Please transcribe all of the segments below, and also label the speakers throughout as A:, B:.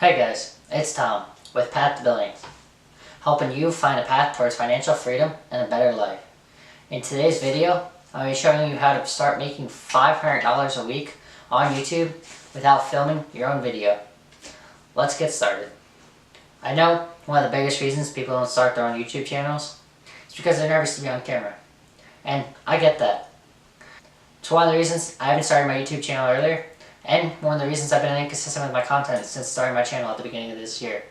A: Hey guys, it's Tom with Path to Billions, helping you find a path towards financial freedom and a better life. In today's video, I'll be showing you how to start making $500 a week on YouTube without filming your own video. Let's get started. I know one of the biggest reasons people don't start their own YouTube channels is because they're nervous to be on camera. And I get that. It's one of the reasons I haven't started my YouTube channel earlier, and one of the reasons I've been inconsistent with my content since starting my channel at the beginning of this year.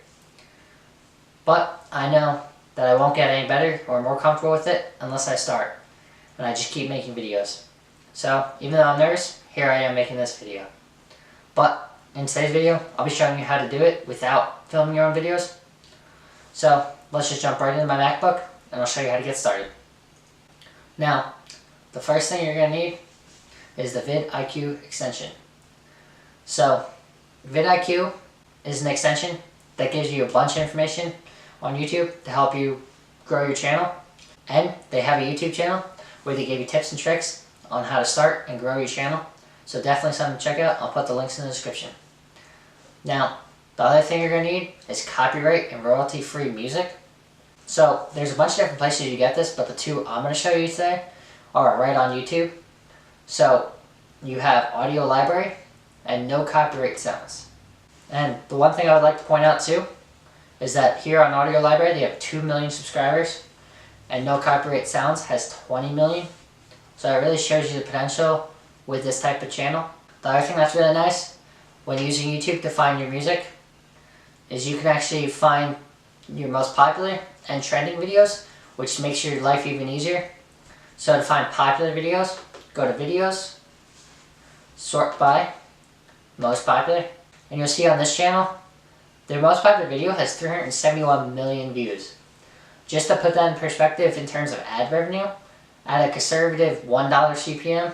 A: But I know that I won't get any better or more comfortable with it unless I start, and I just keep making videos. So even though I'm nervous, here I am making this video. But in today's video, I'll be showing you how to do it without filming your own videos. So let's just jump right into my MacBook and I'll show you how to get started. Now, the first thing you're going to need is the VidIQ Extension. So, VidIQ is an extension that gives you a bunch of information on YouTube to help you grow your channel. And they have a YouTube channel where they give you tips and tricks on how to start and grow your channel. So definitely something to check out. I'll put the links in the description. Now, the other thing you're going to need is copyright and royalty-free music. So, there's a bunch of different places you get this, but the two I'm going to show you today are right on YouTube. So, you have Audio Library and no copyright sounds. And the one thing I would like to point out too is that here on Audio Library they have 2 million subscribers and no copyright sounds has 20 million. So it really shows you the potential with this type of channel. The other thing that's really nice when using YouTube to find your music is you can actually find your most popular and trending videos, which makes your life even easier. So to find popular videos, go to videos, sort by most popular, and you'll see on this channel, their most popular video has 371 million views. Just to put that in perspective in terms of ad revenue, at a conservative $1 CPM,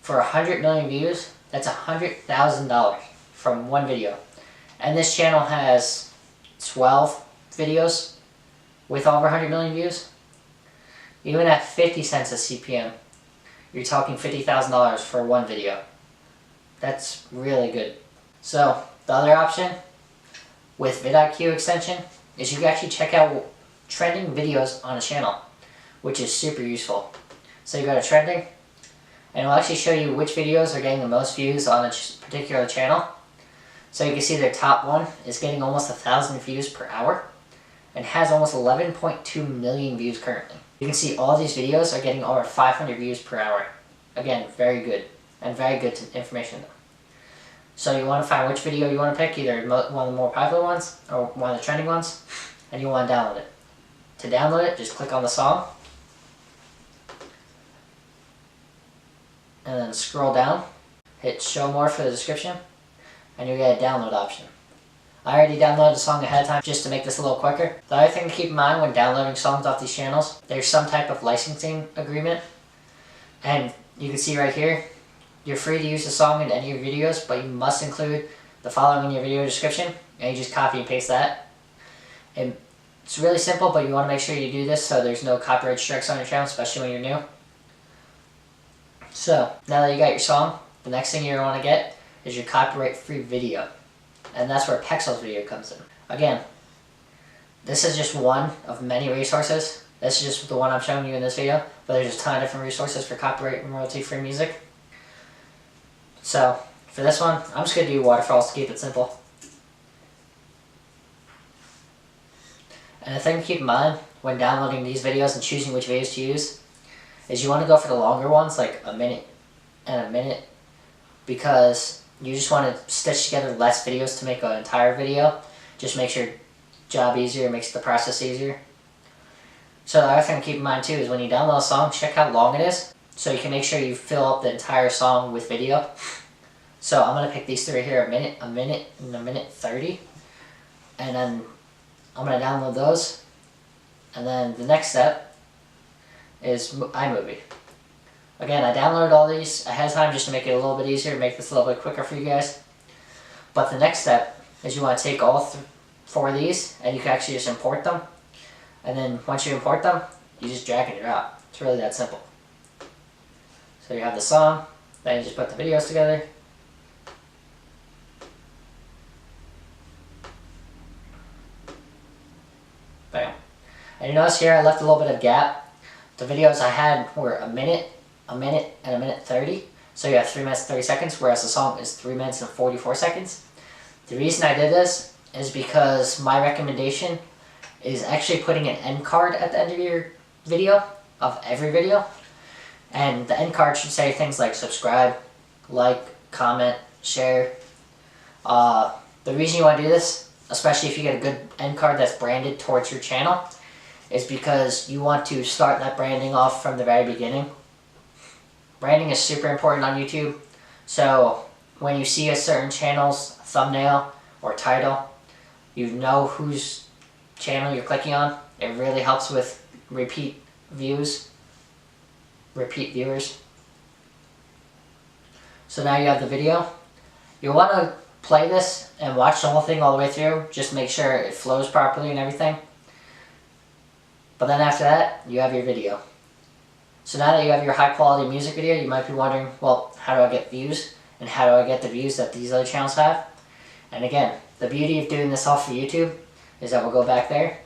A: for 100 million views, that's $100,000 from one video. And this channel has 12 videos with over 100 million views. Even at 50 cents a CPM, you're talking $50,000 for one video. That's really good. So, the other option with VidIQ Extension is you can actually check out trending videos on a channel, which is super useful. So you go to trending, and it will actually show you which videos are getting the most views on a particular channel. So you can see their top one is getting almost 1,000 views per hour and has almost 11.2 million views currently. You can see all these videos are getting over 500 views per hour. Again, very good. And very good information. So you want to find which video you want to pick, either one of the more popular ones or one of the trending ones, and you want to download it. To download it, just click on the song, and then scroll down, hit show more for the description, and you'll get a download option. I already downloaded the song ahead of time just to make this a little quicker. The other thing to keep in mind when downloading songs off these channels, there's some type of licensing agreement, and you can see right here, you're free to use the song in any of your videos, but you must include the following in your video description, and you just copy and paste that. And it's really simple, but you want to make sure you do this so there's no copyright strikes on your channel, especially when you're new. So, now that you got your song, the next thing you're going to want to get is your copyright-free video. And that's where Pexel's video comes in. Again, this is just one of many resources. This is just the one I'm showing you in this video, but there's a ton of different resources for copyright and royalty-free music. So, for this one, I'm just going to do waterfalls to keep it simple. And the thing to keep in mind when downloading these videos and choosing which videos to use is you want to go for the longer ones, like a minute and a minute, because you just want to stitch together less videos to make an entire video. Just makes your job easier, makes the process easier. So the other thing to keep in mind too is when you download a song, check how long it is, so you can make sure you fill up the entire song with video. So I'm going to pick these three here, a minute, and a minute 30. And then I'm going to download those. And then the next step is iMovie. Again, I downloaded all these ahead of time just to make it a little bit easier, make this a little bit quicker for you guys. But the next step is you want to take all four of these, and you can actually just import them. And then once you import them, you just drag and drop. It's really that simple. So you have the song, then you just put the videos together. Bam. And you notice here I left a little bit of gap. The videos I had were a minute, and a minute 30. So you have 3 minutes and 30 seconds, whereas the song is 3 minutes and 44 seconds. The reason I did this is because my recommendation is actually putting an end card at the end of your video, of every video. And the end card should say things like subscribe, like, comment, share. The reason you want to do this, especially if you get a good end card that's branded towards your channel, is because you want to start that branding off from the very beginning. Branding is super important on YouTube, so when you see a certain channel's thumbnail or title, you know whose channel you're clicking on. It really helps with repeat viewers. So now you have the video. You want to play this and watch the whole thing all the way through. Just make sure it flows properly and everything. But then after that, you have your video. So now that you have your high quality music video, you might be wondering, well, how do I get views? And how do I get the views that these other channels have? And again, the beauty of doing this all for YouTube is that we'll go back there.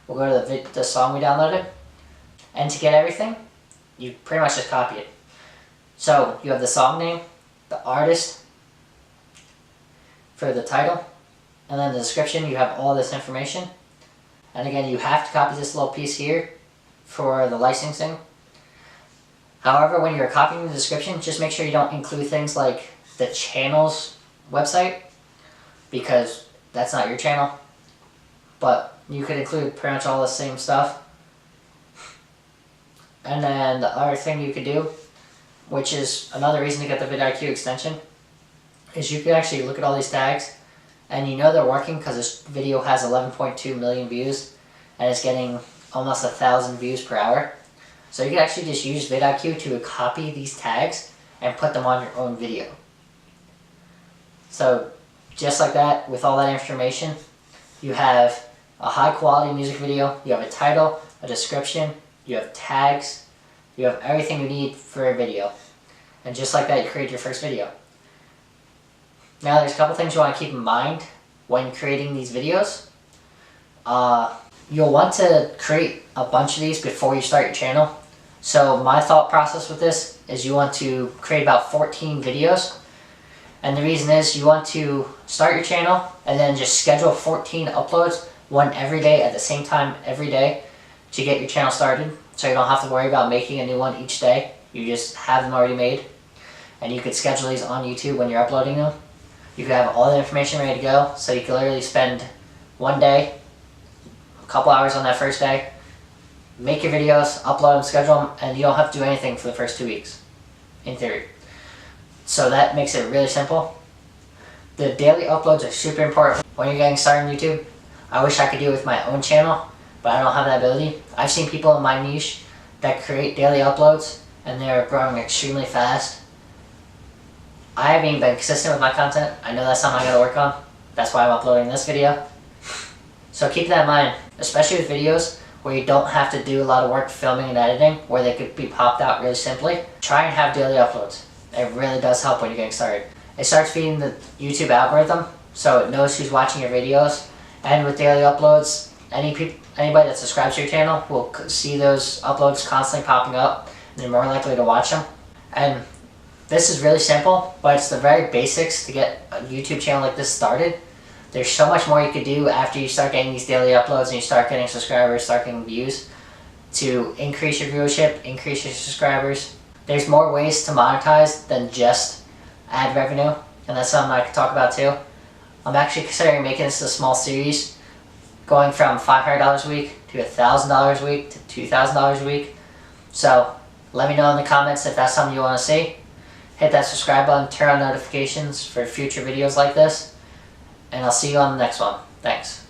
A: We'll go to the song we downloaded. And to get everything, you pretty much just copy it. So you have the song name, the artist for the title, and then the description. You have all this information. And again, you have to copy this little piece here for the licensing. However, when you're copying the description, just make sure you don't include things like the channel's website, because that's not your channel. But you could include pretty much all the same stuff. And then the other thing you could do, which is another reason to get the VidIQ extension, is you can actually look at all these tags and you know they're working because this video has 11.2 million views and it's getting almost 1,000 views per hour. So you can actually just use VidIQ to copy these tags and put them on your own video. So just like that, with all that information, you have a high quality music video, you have a title, a description, you have tags, you have everything you need for a video. And just like that, you create your first video. Now there's a couple things you want to keep in mind when creating these videos. You'll want to create a bunch of these before you start your channel. So my thought process with this is you want to create about 14 videos. And the reason is you want to start your channel and then just schedule 14 uploads, one every day at the same time every day, to get your channel started, so you don't have to worry about making a new one each day. You just have them already made, and you could schedule these on YouTube when you're uploading them. You could have all the information ready to go, so you can literally spend one day, a couple hours on that first day, make your videos, upload them, schedule them, and you don't have to do anything for the first 2 weeks, in theory. So that makes it really simple. The daily uploads are super important when you're getting started on YouTube. I wish I could do it with my own channel, but I don't have that ability. I've seen people in my niche that create daily uploads and they're growing extremely fast. I haven't even been consistent with my content. I know that's something I gotta work on. That's why I'm uploading this video. So keep that in mind, especially with videos where you don't have to do a lot of work filming and editing, where they could be popped out really simply. Try and have daily uploads. It really does help when you're getting started. It starts feeding the YouTube algorithm, so it knows who's watching your videos. And with daily uploads, anybody that subscribes to your channel will see those uploads constantly popping up, and they're more likely to watch them. And this is really simple, but it's the very basics to get a YouTube channel like this started. There's so much more you could do after you start getting these daily uploads and you start getting subscribers, start getting views, to increase your viewership, increase your subscribers. There's more ways to monetize than just ad revenue, and that's something I could talk about too. I'm actually considering making this a small series, going from $500 a week to $1,000 a week to $2,000 a week. So let me know in the comments if that's something you want to see. Hit that subscribe button, turn on notifications for future videos like this, and I'll see you on the next one. Thanks.